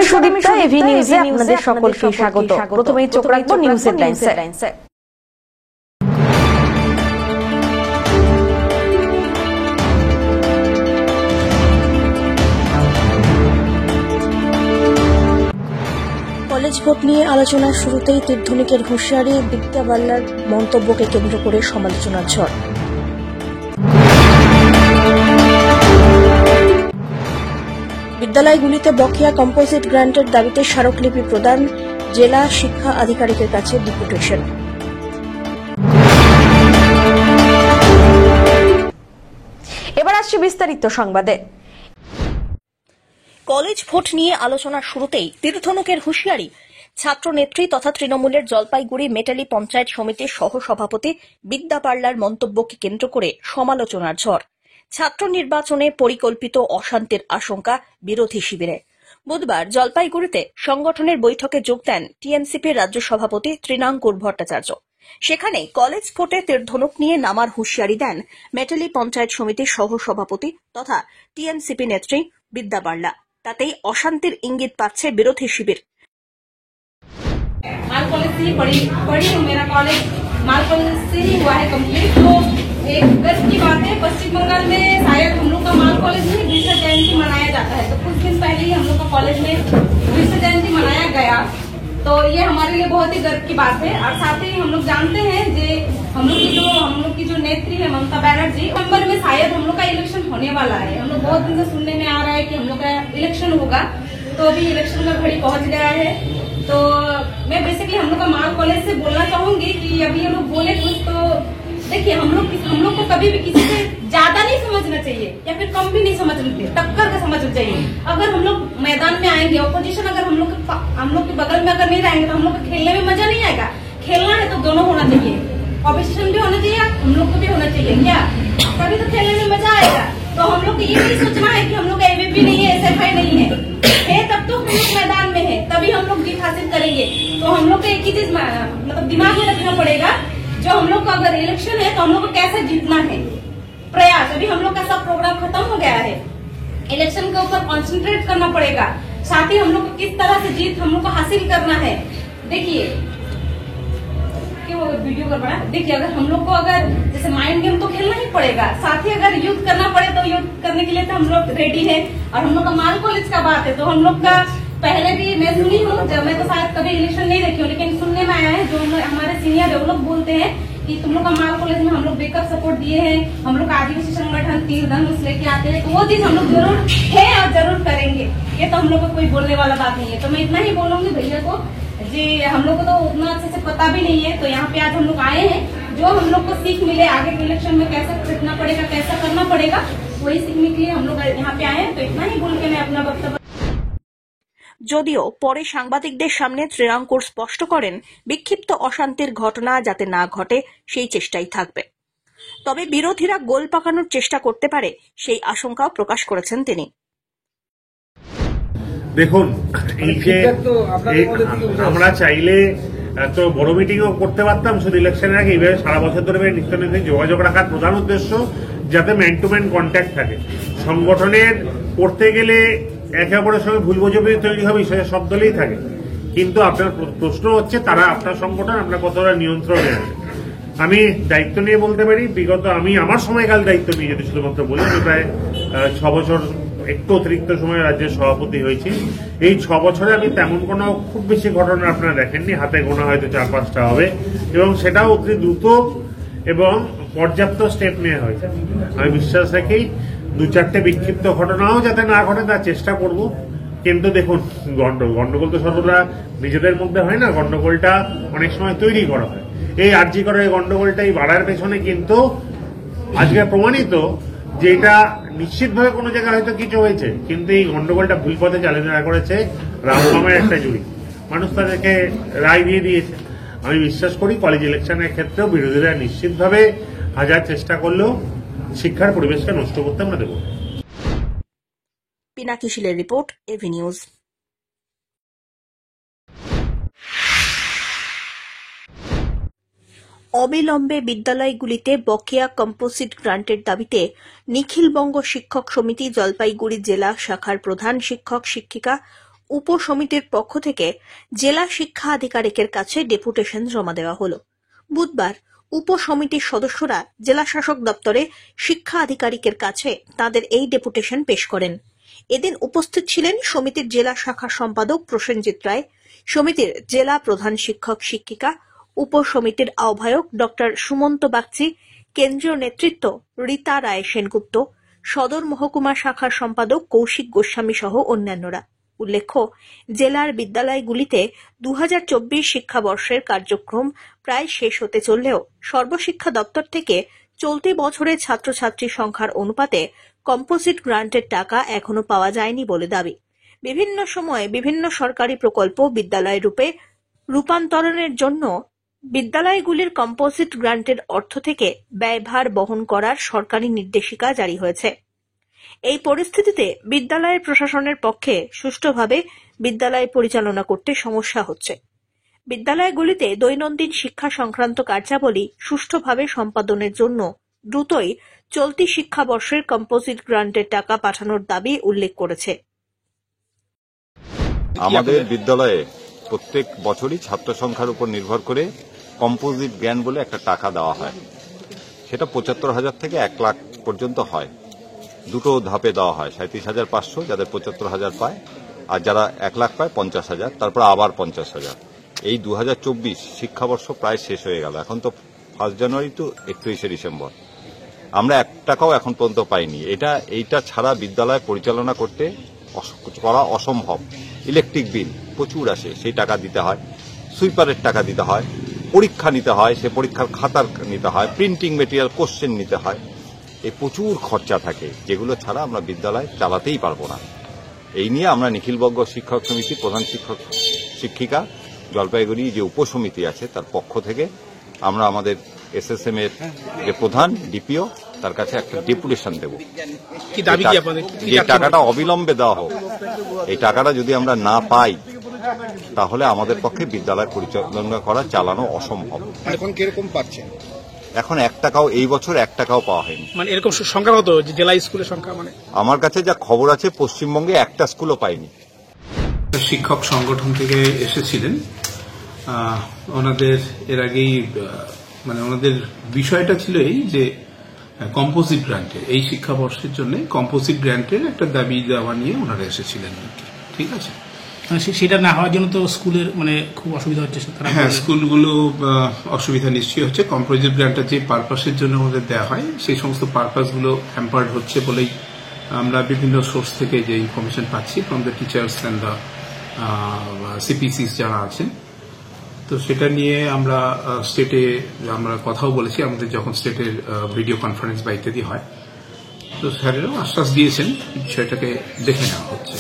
আমি সুদীপ্তা, এভি নিউজে আপনাদের সকলকে স্বাগত। প্রথমেই চোখ রাখবো নিউজ হেডলাইনসে। কলেজ ভোট নিয়ে আলোচনার শুরুতেই তীর্থনিকের হুঁশিয়ারি, বিদ্যা বাল্লার মন্তব্যকে কেন্দ্র করে সমালোচনার ঝড়। বিদ্যালয়গুলিতে বকেয়া কম্পোজিট গ্রান্টের দাবিতে স্মারকলিপি প্রদান, জেলা শিক্ষা আধিকারিকের কাছে ডেপুটেশন। এবার আসছে বিস্তারিত সংবাদে। কলেজ ভোট নিয়ে আলোচনার শুরুতেই তীর্থনুকের হুঁশিয়ারি, ছাত্রনেত্রী তথা তৃণমূলের জলপাইগুড়ি মেটালি পঞ্চায়েত সমিতির সহসভাপতি বিদ্যা পাল্লার মন্তব্যকে কেন্দ্র করে সমালোচনার ঝড়। ছাত্র নির্বাচনে পরিকল্পিত অশান্তির আশঙ্কা বিরোধী শিবিরে। বুধবার জলপাইগুড়িতে সংগঠনের বৈঠকে যোগ দেন টিএমসিপির রাজ্য সভাপতি তৃণাঙ্কুর ভট্টাচার্য। সেখানে কলেজ ভোটে তীর্থনুক নিয়ে নামার হুঁশিয়ারি দেন মেটালি পঞ্চায়েত সমিতির সহসভাপতি তথা টিএমসিপি নেত্রী বিদ্যা পাল্লা। তাতেই অশান্তির ইঙ্গিত পাচ্ছে বিরোধী শিবির। माल कॉलेज से ही पढ़ी हूँ। मेरा कॉलेज माल कॉलेज से ही हुआ है कंप्लीट। तो एक गर्व की बात है, पश्चिम बंगाल में शायद हम लोग का माल कॉलेज में विश्व जयंती मनाया जाता है। तो कुछ दिन पहले ही हम लोग का कॉलेज में विश्व जयंती मनाया गया, तो ये हमारे लिए बहुत ही गर्व की बात है। और साथ ही हम लोग जानते हैं कि हम लोग की जो नेत्री है ममता बनर्जी, नवंबर में शायद हम लोग का इलेक्शन होने वाला है। हम लोग बहुत दिन से सुनने में आ रहा है कि हम लोग का इलेक्शन होगा, तो अभी इलेक्शन का घड़ी पहुंच गया है। तो मैं बेसिकली हम लोग का माल कॉलेज से बोलना चाहूंगी कि अभी ये लोग बोले कुछ, तो देखिए हम लोग को कभी भी किसी से ज्यादा नहीं समझना चाहिए या फिर कम भी नहीं समझना चाहिए, टक्कर का समझना चाहिए। अगर हम लोग मैदान में आएंगे, ऑपोजिशन अगर हम लोग के बगल में अगर नहीं रहेंगे तो हम लोग को खेलने में मजा नहीं आएगा। खेलना है तो दोनों होना चाहिए, ऑपोजिशन भी होना चाहिए, हम लोग को भी होना चाहिए, क्या तभी तो खेलने में मजा आएगा। तो हम लोग को ये नहीं सोचना है कि हम लोग एबीपी नहीं है, एसएफआई नहीं है, तब तो हम लोग मैदान में है, तभी हम लोग जीत हासिल करेंगे। तो हम लोग को एक ही चीज मतलब दिमाग में रखना पड़ेगा, जो हम लोग का अगर इलेक्शन है तो हम लोग को कैसे जीतना है, प्रयास। अभी हम लोग का सब प्रोग्राम खत्म हो गया है, इलेक्शन के ऊपर कॉन्सेंट्रेट करना पड़ेगा। साथ ही हम लोग को किस तरह से जीत हम लोग को हासिल करना है। देखिए वीडियो कर बड़ा, देखिए अगर हम लोग को अगर जैसे माइंड गेम तो खेलना ही पड़ेगा, साथ ही अगर युद्ध करना पड़े तो युद्ध करने के लिए तो हम लोग रेडी है। और हम लोग का माल कॉलेज का बात है, तो हम लोग का पहले भी मैं सुनी हूँ, मैं तो शायद कभी इलेक्शन नहीं देखी हूँ, लेकिन सुनने में आया है जो हमारे सीनियर है वो लोग बोलते हैं कि तुम लोग का माल कॉलेज में हम लोग बैकअप सपोर्ट दिए हैं, हम लोग आदिवासी संगठन तीर धनुष लेके आते हैं, तो वो चीज हम लोग जरूर है और जरूर करेंगे। ये तो हम लोग को कोई बोलने वाला बात नहीं है। तो मैं इतना ही बोलूंगी भैया को जी, हम लोग को तो उतना अच्छे से पता भी नहीं है, तो यहाँ पे आज हम लोग आए हैं, जो हम लोग को सीख मिले आगे के इलेक्शन में कैसे खरीदना पड़ेगा, कैसा करना पड़ेगा, वही सीखने के लिए हम लोग यहाँ पे आए हैं। तो इतना ही बोल के मैं अपना वक्तव्य। যদিও পরে সাংবাদিকদের সামনে তৃণাঙ্কুর স্পষ্ট করেন, বিক্ষিপ্ত অশান্তির ঘটনা যাতে না ঘটে সেই চেষ্টাই থাকবে, তবে বিরোধীরা গোল পাকানোর চেষ্টা করতে পারে সেই আশঙ্কাও প্রকাশ করেছেন তিনি। দেখুন, এই যে আমরা চাইলে এত বড় মিটিংও করতে পারতাম শুধু ইলেকশনের আগে, এইভাবে সারা বছর ধরে নিত্য নৈমিত্তিক যোগাযোগ রাখার প্রধান উদ্দেশ্য যাতে ম্যান টু ম্যান কন্ট্যাক্ট থাকে। সংগঠনের করতে গেলে একে অপরের সঙ্গে ভুল বোঝাবুঝি তৈরি হবে, সেটা সব দলেই থাকে। কিন্তু আপনার প্রশ্ন হচ্ছে তারা আপনার সংগঠন আপনার কতটা নিয়ন্ত্রণে আছে। আমি দায়িত্ব নিয়ে বলতে পারি, বিগত আমি আমার সময়কাল দায়িত্ব নিয়ে যদি শুধুমাত্র বলি, আমি প্রায় 6 বছর একটু অতিরিক্ত সময় রাজ্যের সভাপতি হয়েছি। এই 6 বছরে আমি তেমন কোনো খুব বেশি ঘটনা আপনারা দেখেননি, হাতে গোনা হয়তো 4-5টা হবে, এবং সেটাও অতি দ্রুত এবং পর্যাপ্ত স্টেপ নেওয়া হয়েছে। আমি বিশ্বাস রাখি 2-4টে বিক্ষিপ্ত ঘটনাও যাতে না ঘটে তার চেষ্টা করব। কিন্তু দেখুন, গন্ডগোল তো সর্বদা নিজেদের মধ্যে হয় না, গন্ডগোলটা অনেক সময় তৈরি করা হয়। এই আরজি করার এই গন্ডগোলটাই বাড়ার পেছনে কিন্তু আজকে প্রমাণিত যে এটা নিশ্চিতভাবে কোনো জায়গায় হয়তো কিছু হয়েছে, কিন্তু এই গন্ডগোলটা ভুল পথে চালিয়ে করেছে রামবামের একটা জুড়ি, মানুষ তাদেরকে রায় দিয়ে দিয়েছে। আমি বিশ্বাস করি কলেজ ইলেকশনের ক্ষেত্রেও বিরোধীরা নিশ্চিতভাবে হাজার চেষ্টা করলেও শিক্ষার পরিবেশকে নষ্ট করতে আমরা দেব। পিনাকি শীলের রিপোর্ট, এভি নিউজ। অবিলম্বে বিদ্যালয়গুলিতে বকেয়া কম্পোজিট গ্রান্টের দাবিতে নিখিলবঙ্গ শিক্ষক সমিতি জলপাইগুড়ি জেলা শাখার প্রধান শিক্ষক শিক্ষিকা উপসমিতির পক্ষ থেকে জেলা শিক্ষা আধিকারিকের কাছে ডেপুটেশন জমা দেওয়া হলো। বুধবার উপসমিতির সদস্যরা জেলা শাসক দপ্তরে শিক্ষা আধিকারিকের কাছে তাদের এই ডেপুটেশন পেশ করেন। এদিন উপস্থিত ছিলেন সমিতির জেলা শাখা সম্পাদক প্রসেনজিৎ রায়, সমিতির জেলা প্রধান শিক্ষক শিক্ষিকা, উপসমিতির আহ্বায়ক ডক্টর সুমন্ত বাগচি, কেন্দ্রীয় নেতৃত্ব রীতা রায় সেনগুপ্ত, সদর মহকুমা শাখার সম্পাদক কৌশিক গোস্বামী সহ অন্যান্যরা। উল্লেখ্য, জেলার বিদ্যালয়গুলিতে 2024 শিক্ষাবর্ষের কার্যক্রম প্রায় শেষ হতে চললেও সর্বশিক্ষা দপ্তর থেকে চলতি বছরের ছাত্রছাত্রী সংখ্যার অনুপাতে কম্পোজিট গ্রান্টের টাকা এখনো পাওয়া যায়নি বলে দাবি। বিভিন্ন সময়ে বিভিন্ন সরকারি প্রকল্প বিদ্যালয় রূপে রূপান্তরণের জন্য বিদ্যালয়গুলির কম্পোজিট গ্রান্টের অর্থ থেকে ব্যয়ভার বহন করার সরকারি নির্দেশিকা জারি হয়েছে। এই পরিস্থিতিতে বিদ্যালয়ের প্রশাসনের পক্ষে সুষ্ঠুভাবে বিদ্যালয় পরিচালনা করতে সমস্যা হচ্ছে। বিদ্যালয়গুলিতে দৈনন্দিন শিক্ষা সংক্রান্ত কার্যাবলী সুষ্ঠুভাবে সম্পাদনের জন্য দ্রুতই চলতি শিক্ষাবর্ষের কম্পোজিট গ্রান্টের টাকা পাঠানোর দাবি উল্লেখ করেছে। আমাদের বিদ্যালয়ে প্রত্যেক বছরই ছাত্র সংখ্যার উপর নির্ভর করে কম্পোজিট গ্রান্ট বলে একটা টাকা দেওয়া হয়। সেটা 75,000 থেকে 1 লাখ পর্যন্ত হয়। দুটো ধাপে দেওয়া হয়, 37,500 যাদের 75,000 পায়, আর যারা 1 লাখ পায় 50,000, তারপর আবার 50,000। এই 2024 শিক্ষাবর্ষ প্রায় শেষ হয়ে গেল। এখন তো 1 জানুয়ারি টু 31 ডিসেম্বর। আমরা 1 টাকাও এখন পর্যন্ত পাইনি। এইটা ছাড়া বিদ্যালয় পরিচালনা করতে করা অসম্ভব। ইলেকট্রিক বিল প্রচুর আসে, সেই টাকা দিতে হয়, সুইপারের টাকা দিতে হয়, পরীক্ষা নিতে হয়, সে পরীক্ষার খাতার নিতে হয়, প্রিন্টিং মেটেরিয়াল, কোশ্চেন নিতে হয়। এই প্রচুর খরচা থাকে, যেগুলো ছাড়া আমরা বিদ্যালয় চালাতেই পারবো না। এই নিয়ে আমরা নিখিলবঙ্গ শিক্ষক সমিতি প্রধান শিক্ষক শিক্ষিকা জলপাইগুড়ি যে উপসমিতি আছে তার পক্ষ থেকে আমরা আমাদের এসএসএম এর যে প্রধান ডিপিও তার কাছে একটা ডেপুটেশন দেব। যে টাকাটা অবিলম্বে দেওয়া হোক। এই টাকাটা যদি আমরা না পাই তাহলে আমাদের পক্ষে বিদ্যালয় পরিচালনা করা চালানো অসম্ভব। এখন কিরকম পাচ্ছেন? এখন 1 টাকাও এই বছর 1 টাকাও পাওয়া হয়নি। মানে এরকম সংখ্যা কত জেলা স্কুলের সংখ্যা? মানে আমার কাছে যা খবর আছে পশ্চিমবঙ্গে একটা স্কুলও পাইনি। শিক্ষক সংগঠন থেকে এসেছিলেন, ওনাদের এর আগেই মানে ওনাদের বিষয়টা ছিল এই যে কম্পোজিট গ্রান্টের এই শিক্ষাবর্ষের জন্য কম্পোজিট গ্রান্টের একটা দাবি দেওয়া নিয়ে ওনারা এসেছিলেন। ঠিক আছে, সেটা না হওয়ার জন্য তো স্কুলের মানে খুব অসুবিধা হচ্ছে। হ্যাঁ, স্কুলগুলো অসুবিধা নিশ্চয়ই হচ্ছে। কম্পোজিট গ্রান্টটা যে পারপাসের জন্য আমাদের দেওয়া হয় সেই সমস্ত পারপাসগুলো হ্যাম্পার্ড হচ্ছে বলেই আমরা বিভিন্ন সোর্স থেকে যে ইনফরমেশন পাচ্ছি from the teachers and the CPCs যারা আছেন। তো সেটা নিয়ে আমরা স্টেটে আমরা কথাও বলেছি, আমাদের যখন স্টেটের ভিডিও কনফারেন্স বা ইত্যাদি হয়, তো স্যারেরাও আশ্বাস দিয়েছেন বিষয়টাকে দেখে নেওয়া হচ্ছে।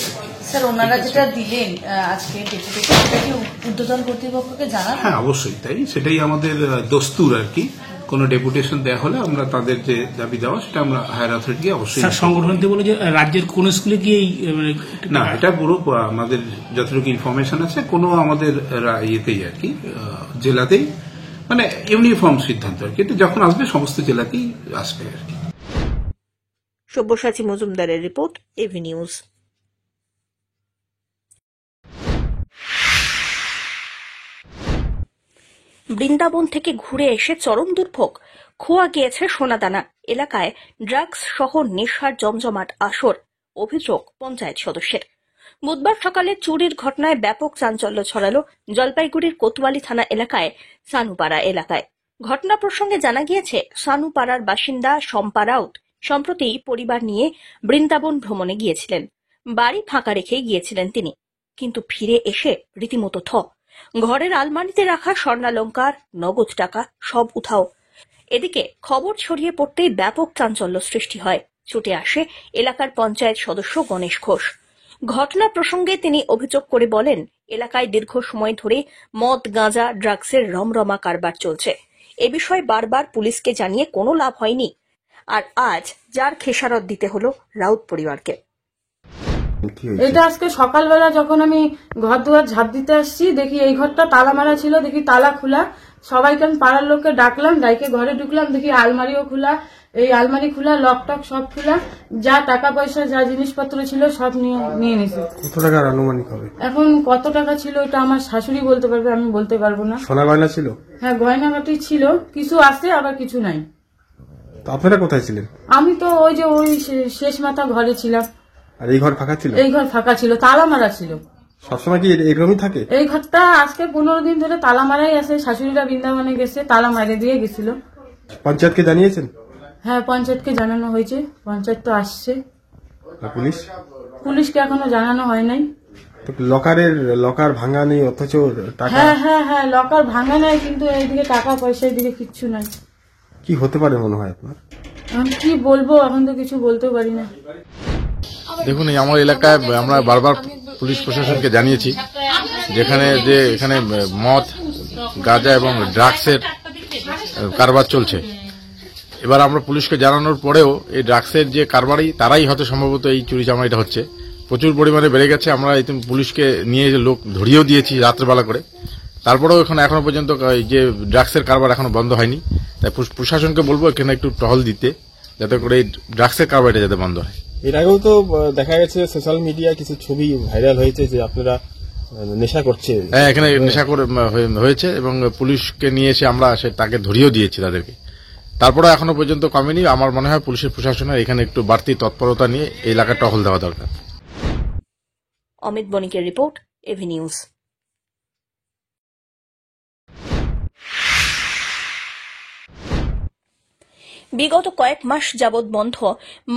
স্যার, ওনারা যেটা দিলেন আজকে ডেপুটেশন, সেটা কি ঊর্ধ্বতন কর্তৃপক্ষকে জানান? হ্যাঁ, অবশ্যই তাই। সেটাই আমাদের দস্তুর আর কি। কোনো ডেপুটেশন দেওয়া হলে আমরা তাদের যে দাবি দেওয়া সেটা আমরা হায়ার অথরিটিকে অবশ্যই। সংগঠনটি বলে যে রাজ্যের কোন স্কুলে কি এই না, এটা পুরো আমাদের যতটুকু ইনফরমেশন আছে কোনো আমাদের ইয়েতেই আর কি জেলাতেই মানে ইউনিফর্ম সিদ্ধান্ত আর কি। এটা যখন আসবে সমস্ত জেলাতেই আসবে আর কি। সব্যসাচী মজুমদারের রিপোর্ট, এভি নিউজ। বৃন্দাবন থেকে ঘুরে এসে চরম দুর্ভোগ, খোয়া গিয়েছে সোনাদানা এলাকায় ড্রাগস সহ নেশার জমজমাট আসর, অভিযোগ পঞ্চায়েত সদস্যের। বুধবার সকালে চুরির ঘটনায় ব্যাপক চাঞ্চল্য ছড়ালো জলপাইগুড়ির কোতোয়ালি থানা এলাকায় সানুপাড়া এলাকায়। ঘটনা প্রসঙ্গে জানা গিয়েছে, সানুপাড়ার বাসিন্দা শম্পা রাউত সম্প্রতি পরিবার নিয়ে বৃন্দাবন ভ্রমণে গিয়েছিলেন। বাড়ি ফাঁকা রেখে গিয়েছিলেন তিনি, কিন্তু ফিরে এসে রীতিমতো থ। ঘরের আলমারিতে রাখা স্বর্ণালংকার, নগদ টাকা সব উধাও। এদিকে খবর ছড়িয়ে পড়তেই ব্যাপক চাঞ্চল্য সৃষ্টি হয়। ছুটে আসে এলাকার পঞ্চায়েত সদস্য গণেশ ঘোষ। ঘটনা প্রসঙ্গে তিনি অভিযোগ করে বলেন, এলাকায় দীর্ঘ সময় ধরে মদ, গাঁজা, ড্রাগসের রমরমা কারবার চলছে। এ বিষয়ে বারবার পুলিশকে জানিয়ে কোনো লাভ হয়নি, আর আজ যার খেসারত দিতে হলো রাউত পরিবারকে। এটা আজকে সকালবেলা যখন আমি ঘর দুয়ার ঝাঁপ দিতে আসছি, দেখি এই ঘরটা তালা মারা ছিল, দেখি তালা খোলা। সবাইকে আমি পাড়ার লোককে ডাকলাম, ডাইকে ঘরে ঢুকলাম, দেখি আলমারিও খোলা, এই আলমারি খোলা, লক টক সব খোলা, যা টাকা পয়সা যা জিনিসপত্র ছিল সব নিয়ে নিছে। কত টাকার আনুমানিক হবে? এখন কত টাকা ছিল এটা আমার শাশুড়ি বলতে পারবে, আমি বলতে পারবো না। সোনা গয়না ছিল? হ্যাঁ, গয়নাগাটি ছিল, কিছু আছে আবার কিছু নাই। তো আপনারা কোথায় ছিলেন? আমি তো ওই যে ওই শেষ মাথা ঘরে ছিলাম। আর এই ঘর ফাঁকা ছিল? এই ঘর ফাঁকা ছিল, তালা মারা ছিল। সবসময় কি এরকমই থাকে? এই ঘরটা আজকে 15 দিন ধরে তালা মারাই আছে। শাশুড়িরা বৃন্দাবনে গেছে, তালা মারে দিয়ে গেছিল। পঞ্চায়েতকে জানিয়েছেন? হ্যাঁ, পঞ্চায়েতকে জানানো হয়েছে, পঞ্চায়েত তো আসছে। পুলিশ? পুলিশকে এখনো জানানো হয় নাই। লকার ভাঙা নেই অথচ টাকা? হ্যাঁ হ্যাঁ হ্যাঁ, লকার ভাঙা নাই, কিন্তু এইদিকে টাকা পয়সা এদিকে কিচ্ছু নাই। কি হতে পারে মনে হয় আপনার? আমি কি বলবো, এখন তো কিছু বলতেও পারি না। দেখুন, আমার এলাকায় আমরা বারবার পুলিশ প্রশাসনকে জানিয়েছি যেখানে এখানে মদ, গাঁজা এবং ড্রাগসের কারবার চলছে। এবার আমরা পুলিশকে জানানোর পরেও এই ড্রাগসের যে কারবারি তারাই হয়তো সম্ভবত এই চুরি চামারিটা হচ্ছে, প্রচুর পরিমাণে বেড়ে গেছে। আমরা পুলিশকে নিয়ে লোক ধরিয়েও দিয়েছি রাত্রেবেলা করে, তারপরেও এখনো পর্যন্ত যে ড্রাগসের কারবার এখনো বন্ধ হয়নি। তাই প্রশাসনকে বলবো এখানে একটু টহল দিতে, যাতে করে এই ড্রাগসের কারবারটা যাতে বন্ধ হয়। এর আগেও তো দেখা গেছে সোশ্যাল মিডিয়ায় কিছু ছবি ভাইরাল হয়েছে যে আপনারা নেশা করছে। হ্যাঁ, এখানে নেশা করে হয়েছে এবং পুলিশকে নিয়ে এসে আমরা তাকে ধরিয়েও দিয়েছি তাদেরকে, তারপরে এখনো পর্যন্ত কমেনি। আমার মনে হয় পুলিশের প্রশাসনের এখানে একটু বাড়তি তৎপরতা নিয়ে এই এলাকা টহল দেওয়া দরকার। অমিত বণিকের রিপোর্ট, এভি নিউজ। বিগত কয়েক মাস যাবৎ বন্ধ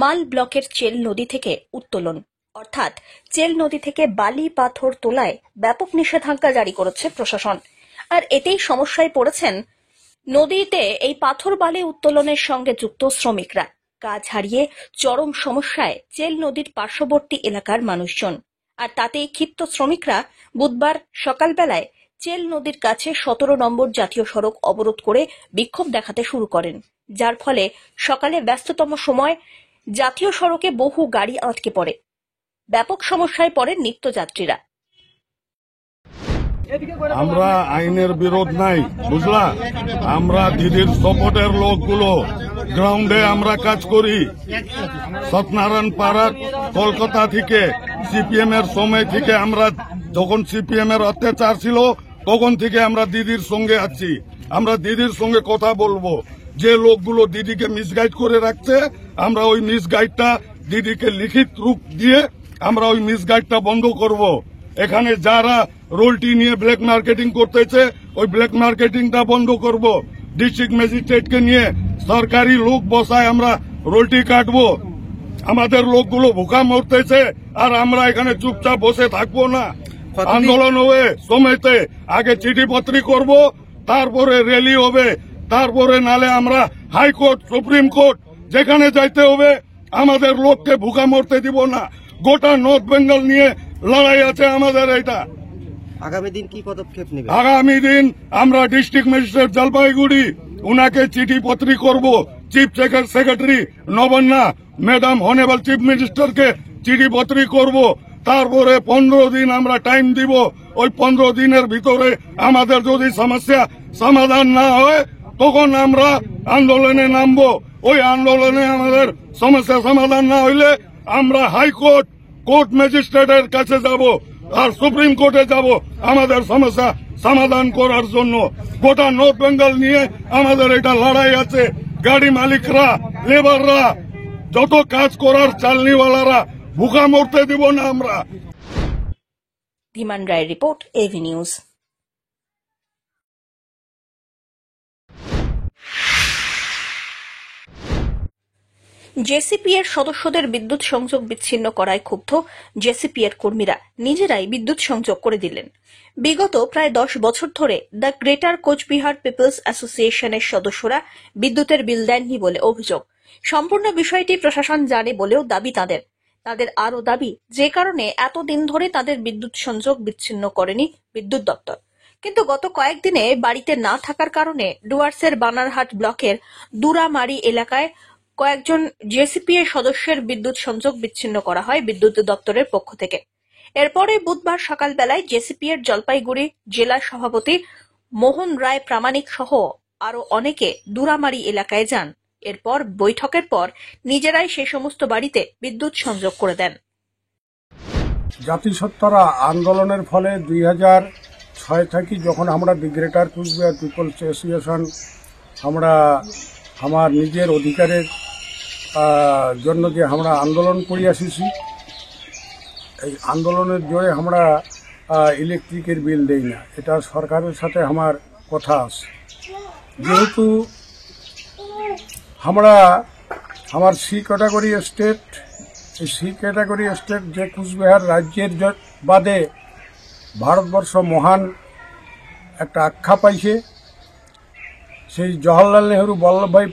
মাল ব্লকের চেল নদী থেকে উত্তোলন, অর্থাৎ চেল নদী থেকে বালি পাথর তোলায় ব্যাপক নিষেধাজ্ঞা জারি করেছে প্রশাসন। আর এতেই সমস্যায় পড়েছেন নদীতে এই পাথর বালি উত্তোলনের সঙ্গে যুক্ত শ্রমিকরা। কাজ হারিয়ে চরম সমস্যায় চেল নদীর পার্শ্ববর্তী এলাকার মানুষজন। আর তাতেই ক্ষিপ্ত শ্রমিকরা বুধবার সকালবেলায় চেল নদীর কাছে 17 নম্বর জাতীয় সড়ক অবরোধ করে বিক্ষোভ দেখাতে শুরু করেন, যার ফলে সকালে ব্যস্ততম সময় জাতীয় সড়কে বহু গাড়ি আটকে পড়ে। ব্যাপক সমস্যায় পড়েন নিত্যযাত্রীরা। আমরা আইনের বিরোধ নাই, বুঝলা, আমরা দিদির সাপোর্টের লোকগুলো গ্রাউন্ডে আমরা কাজ করি। সত্যনারায়ণ পাড়া কলকাতা থেকে সিপিএম এর সময় থেকে আমরা, যখন সিপিএম এর অত্যাচার ছিল তখন থেকে আমরা দিদির সঙ্গে আছি। আমরা দিদির সঙ্গে কথা বলবো। যে লোকগুলো দিদিকে মিসগাইড করে রাখছে, আমরা ওই মিসগাইডটা দিদিকে লিখিত রূপ দিয়ে আমরা ওই মিসগাইডটা বন্ধ করব। এখানে যারা রোলটি নিয়ে ব্ল্যাক মার্কেটিং করতেছে ওই ব্ল্যাক মার্কেটিংটা বন্ধ করব। ডিস্ট্রিক্ট ম্যাজিস্ট্রেটকে নিয়ে সরকারি লোক বসায় আমরা রোলটি কাটবো। আমাদের লোকগুলো ভুকা মরতেছে আর আমরা এখানে চুপচাপ বসে থাকবো না। আন্দোলন হবে সময়তে আগে চিঠিপত্রি করব, তারপরে র্যালি হবে, তারপরে নালে আমরা হাইকোর্ট, সুপ্রিম কোর্ট, যেখানে যাইতে হবে। আমাদের লোককে ভুকা মরতে দিব না। গোটা নর্থ বেঙ্গল নিয়ে লড়াই আছে আমাদের। এটা আগামী দিন কি পদক্ষেপ নেবে? আগামী দিন আমরা ডিস্ট্রিক্ট ম্যাজিস্ট্রেট জলপাইগুড়ি উনাকে চিঠিপত্রি করব। Chief secretary Nabanna madam honourable chief মিনিস্টারকে চিঠিপত্রি করব। তারপরে 15 দিন আমরা টাইম দিব। ওই 15 দিনের ভিতরে আমাদের যদি সমস্যা সমাধান না হয় তখন আমরা আন্দোলনে নামবো। ওই আন্দোলনে আমাদের সমস্যা সমাধান না হইলে আমরা হাইকোর্ট, কোর্ট ম্যাজিস্ট্রেটের কাছে যাব আর সুপ্রিম কোর্টে যাব আমাদের সমস্যা সমাধান করার জন্য। গোটা নর্থ বেঙ্গল নিয়ে আমাদের এটা লড়াই আছে। গাড়ি মালিকরা, লেবাররা, যত কাজ করার চালনিওয়ালারা ভুকা মরতে দিব না আমরা। ধীমান রায়ের রিপোর্ট, এভি নিউজ। জেসিপি এর সদস্যদের বিদ্যুৎ সংযোগ বিচ্ছিন্ন করায় ক্ষুব্ধ জেসিপি এর কর্মীরা নিজেরাই বিদ্যুৎ সংযোগ করে দিলেন। বিগত প্রায় 10 বছর ধরে দ্য গ্রেটার কোচবিহার পিপলস অ্যাসোসিয়েশনের সদস্যরা বিদ্যুতের বিল দেননি বলে অভিযোগ। সম্পূর্ণ বিষয়টি প্রশাসন জানে বলেও দাবি তাদের আরও দাবি, যে কারণে এতদিন ধরে তাদের বিদ্যুৎ সংযোগ বিচ্ছিন্ন করেনি বিদ্যুৎ দপ্তর। কিন্তু গত কয়েকদিনে বাড়িতে না থাকার কারণে ডুয়ার্সের বানারহাট ব্লকের দুরামারি এলাকায় কয়েকজন জেসিপিএ সদস্যের বিদ্যুৎ সংযোগ বিচ্ছিন্ন করা হয় বিদ্যুৎ দপ্তরের পক্ষ থেকে। এরপরে বুধবার সকালবেলায় জেসিপিএর জলপাইগুড়ি জেলা সভাপতি মোহন রায় প্রামাণিক সহ আরো অনেকে দুরামারি এলাকায় যান। এরপর বৈঠকের পর নিজেরাই সে সমস্ত বাড়িতে বিদ্যুৎ সংযোগ করে দেন। জাতিসত্তারা আন্দোলনের ফলে 2006 থেকে যখন আমরা the greater Cooch Behar peoples association আমরা আমার নিজের অধিকারের জন্য যে আমরা আন্দোলন করে আসিছি, এই আন্দোলনের জোরে আমরা ইলেকট্রিকের বিল দেই না, এটা সরকারের সাথে আমার কথা আছে। যেহেতু আমরা আমার সি ক্যাটাগরি স্টেট, এই সি ক্যাটাগরি স্টেট যে কুচবিহার রাজ্যের বাদে ভারতবর্ষ মহান একটা আখ্যা পাইছে, সেই জওহরলাল নেহরু বল্লভভাই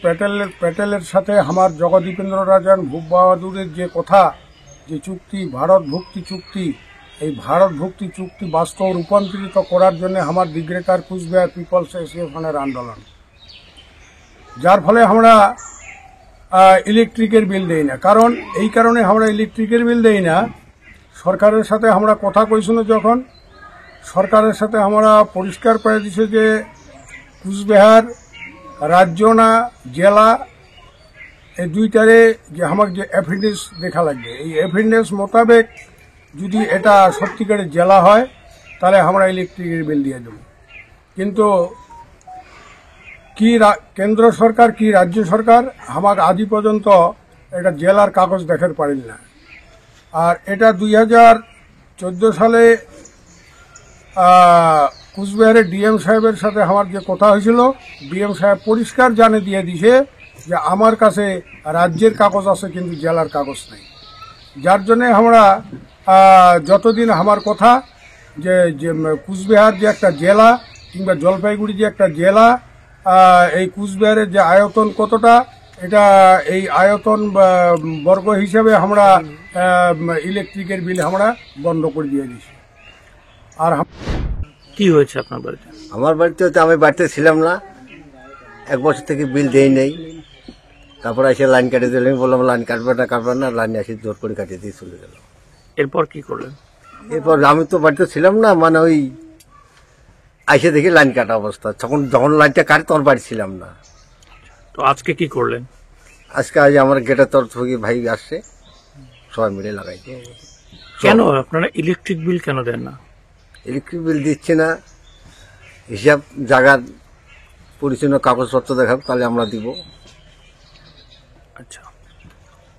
প্যাটেলের সাথে আমার জগদীপেন্দ্র রাজন ভূপ বাহাদুরের যে কথা, যে চুক্তি ভারত ভুক্তি চুক্তি, এই ভারত ভুক্তি চুক্তি বাস্তব রূপান্তরিত করার জন্য আমার দি গ্রেটার কুচবিহার পিপলস অ্যাসোসিয়েশনের আন্দোলন, যার ফলে আমরা ইলেকট্রিকের বিল দেই না। কারণ এই কারণে আমরা ইলেকট্রিকের বিল দেই না, সরকারের সাথে আমরা কথা কইছিল, যখন সরকারের সাথে আমরা পরিষ্কার করে দিছে যে কুচবিহার রাজ্য না জেলা, এই দুইটারে যে আমাকে যে এফিডেন্স দেখা লাগবে, এই এফিডেন্স মোতাবেক যদি এটা সত্যিকারের জেলা হয় তাহলে আমরা ইলেকট্রিকের বিল দিয়ে দেব। কিন্তু কি কেন্দ্র সরকার কি রাজ্য সরকার আমাকে আদি পর্যন্ত এটা জেলার কাগজ দেখাতে পারেন না। আর এটা 2014 সালে কুচবিহারের ডিএম সাহেবের সাথে আমার যে কথা হয়েছিল, ডিএম সাহেব পরিষ্কার জানিয়ে দিয়ে দিছে যে আমার কাছে রাজ্যের কাগজ আছে কিন্তু জেলার কাগজ নেই। যার জন্য আমরা যতদিন আমার কথা যে কুচবিহার যে একটা জেলা কিংবা জলপাইগুড়ি যে একটা জেলা, এই কুচবিহারের যে আয়তন কতটা, এটা এই আয়তন বর্গ হিসাবে আমরা ইলেকট্রিকের বিল আমরা বন্ধ করে দিয়ে দিছি। আর কি হয়েছে আপনার বাড়িতে? আমার বাড়িতে হচ্ছে আমি বাড়িতে ছিলাম না, 1 বছর থেকে বিল দেই নেই। তারপর এসে লাইন কাটিয়ে দিলাম, বললাম লাইন কাটবে না, লাইন এসে জোর করে কাটিয়ে দিয়ে চলে গেল। এরপর কি করলেন? এরপর আমি তো বাড়িতে ছিলাম না, মানে ওই এসে দেখি লাইন কাটা অবস্থা, যখন লাইনটা কাটে তখন বাড়ি ছিলাম না। তো আজকে কি করলেন? আজকে আজ আমার গেটের তরফ থেকে ভাই আসছে, সবাই মিলে লাগাই। কেন আপনারা ইলেকট্রিক বিল কেন দেন না? ইলেকট্রিক বিল দিচ্ছে না, হিসাব জায়গার পরিচ্ছন্ন কাগজপত্র দেখাবো তাহলে আমরা দিব। আচ্ছা,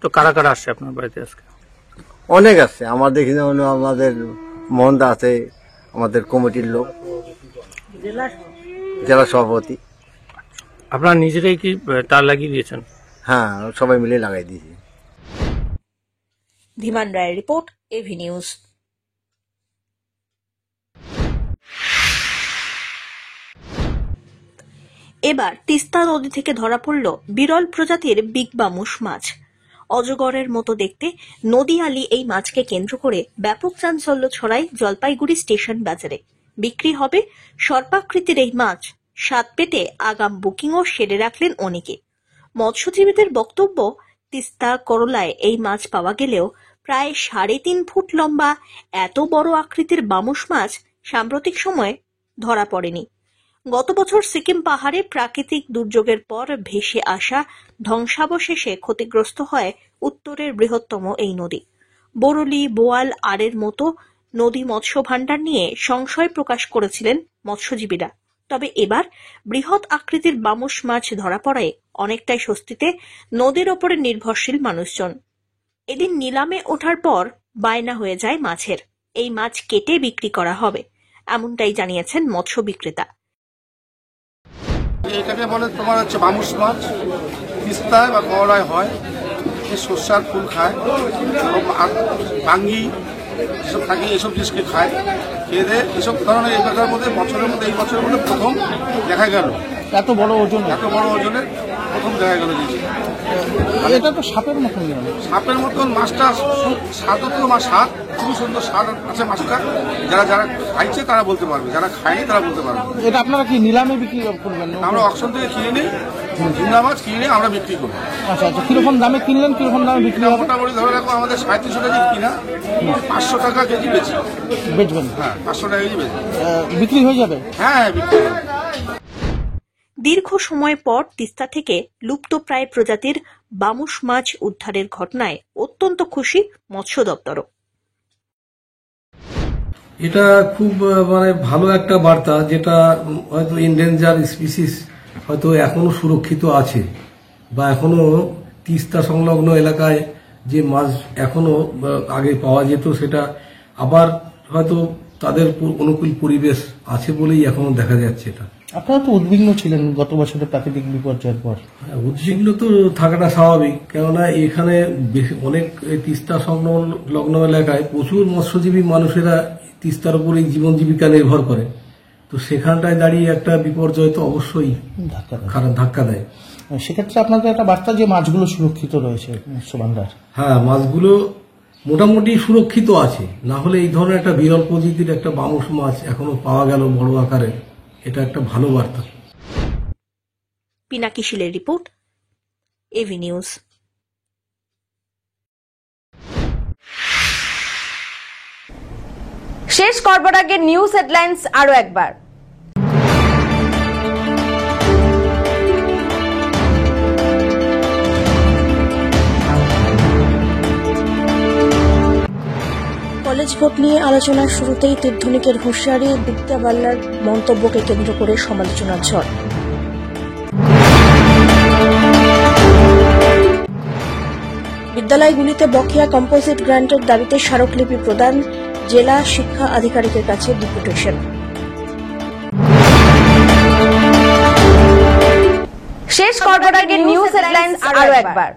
তো কারা কারা আসছে আপনার বাড়িতে আজকে? অনেক আছে, আমার দেখি না, আমাদের মোহনদা আছে, আমাদের কমিটির লোক, জেলা সভাপতি। আপনারা নিজেরাই কি তার লাগিয়ে দিয়েছেন? হ্যাঁ, সবাই মিলে লাগাই দিয়েছি। ধীমান রায়ের রিপোর্ট, এভি নিউজ। এবার তিস্তা নদী থেকে ধরা পড়ল বিরল প্রজাতির বিগ বামুস মাছ। অজগরের মতো দেখতে নদী আলি এই মাছকে কেন্দ্র করে ব্যাপক চাঞ্চল্য ছড়ায় জলপাইগুড়ি স্টেশন বাজারে। বিক্রি হবে সর্পাকৃতির এই মাছ, স্বাদ পেতে আগাম বুকিংও সেরে রাখলেন অনেকে। মৎস্যজীবীদের বক্তব্য, তিস্তা করলায় এই মাছ পাওয়া গেলেও প্রায় 3.5 ফুট লম্বা এত বড় আকৃতির বামুস মাছ সাম্প্রতিক সময়ে ধরা পড়েনি। গত বছর সিকিম পাহাড়ে প্রাকৃতিক দুর্যোগের পর ভেসে আসা ধ্বংসাবশেষে ক্ষতিগ্রস্ত হয় উত্তরের বৃহত্তম এই নদী। বরলি, বোয়াল, আড়ের মতো নদী মৎস্য ভাণ্ডার নিয়ে সংশয় প্রকাশ করেছিলেন মৎস্যজীবীরা। তবে এবার বৃহৎ আকৃতির বামুস মাছ ধরা পড়ায় অনেকটাই স্বস্তিতে নদীর ওপরে নির্ভরশীল মানুষজন। এদিন নিলামে ওঠার পর বায়না হয়ে যায় মাছের। এই মাছ কেটে বিক্রি করা হবে, এমনটাই জানিয়েছেন মৎস্য বিক্রেতা। এটাকে বলে তোমার হচ্ছে বামুস মাছ, তিস্তায় বা করলায় হয়, সর্ষার ফুল খায়, বাঙ্গি এসব থাকে, এইসব জিনিসকে খায়। খেয়ে এসব ধরনের এলাকার মধ্যে বছরের মধ্যে এই বছরের মধ্যে প্রথম দেখা গেল এত বড় ওজনের প্রথম দেখা গেল দিয়েছে। এটা তো সাপের মতন সাপের মতন মাছটা স্বাদ তো মাছ স্বাদ, খুবই সুন্দর স্বাদ আছে মাছটা। যারা যারা খাইছে তারা বলতে পারবে, যারা খায়নি তারা বলতে পারবে। এটা আপনারা কি নিলামে বিক্রি করবেন? আমরা অকশন থেকে কিনে নিই, ঝিঙ্গা মাছ কিনে আমরা বিক্রি করি। আচ্ছা আচ্ছা, কিরকম দামে কিনলেন, কিরকম দামে বিক্রি হবে? মোটামুটি ধরে রাখো আমাদের ৩৫০ টাকা কিনা, ৫০০ টাকা কেজি বেচি। বেচবেন? হ্যাঁ, ৫০০ টাকা কেজি বেচি। বিক্রি হয়ে যাবে? হ্যাঁ, বিক্রি হবে। দীর্ঘ সময় পর তিস্তা থেকে লুপ্তপ্রায় প্রজাতির বামুস মাছ উদ্ধারের ঘটনায় অত্যন্ত খুশি মৎস্য দপ্তরও। এটা খুব ভালো একটা বার্তা, যেটা হয়তো এন্ডেঞ্জার স্পিসিস হয়তো এখনো সুরক্ষিত আছে, বা এখনো তিস্তা সংলগ্ন এলাকায় যে মাছ এখনো আগে পাওয়া যেত সেটা আবার হয়তো তাদের অনুকূল পরিবেশ আছে বলেই এখনো দেখা যাচ্ছে। এটা আপনারা তো উদ্বিগ্ন ছিলেন গত বছরের প্রাকৃতিক বিপর্যয়ের পর। উদ্বিগ্ন তো থাকাটা স্বাভাবিক, কেননা এখানে অনেক তিস্তা সংলগ্ন এলাকায় প্রচুর মৎস্যজীবী মানুষেরা তিস্তার উপরেই জীবন জীবিকা নির্ভর করে। তো সেখানটায় দাঁড়িয়ে একটা বিপর্যয় তো অবশ্যই ধাক্কা দেয়। সেক্ষেত্রে আপনাদের একটা বার্তা যে মাছগুলো সুরক্ষিত রয়েছে মৎস্য ভান্ডার। হ্যাঁ, মাছগুলো মোটামুটি সুরক্ষিত আছে, না হলে এই ধরনের একটা বিরল প্রজাতির একটা বামুস মাছ এখনো পাওয়া গেল বড় আকারে, এটা একটা ভালো বার্তা। পিনাকি শীলের রিপোর্ট, এভি নিউজ। শেষ করবার আগে নিউজ হেডলাইন্স আরো একবার। কলেজ ভোট নিয়ে আলোচনার শুরুতেই তীর্থনিকের হুঁশিয়ারি, বিদ্যা বাল্লার মন্তব্যকে কেন্দ্র করে সমালোচনার ঝড়। বিদ্যালয়গুলিতে বকেয়া কম্পোজিট গ্রান্টের দাবিতে স্মারকলিপি প্রদান, জেলা শিক্ষা আধিকারিকের কাছে ডেপুটেশন। শেষ করবার আগে নিউজ হেডলাইন্স আরো একবার।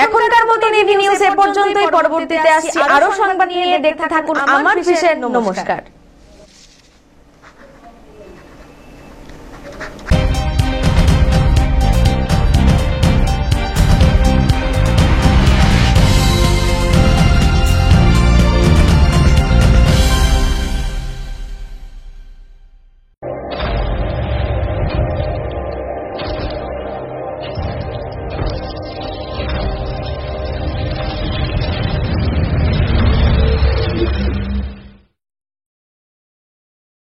এখনকার মতো এভি নিউজ এ পর্যন্তই। পরবর্তীতে আসছি আরো সংবাদ নিয়ে। দেখতে থাকুন আমার বিশেষ। নমস্কার।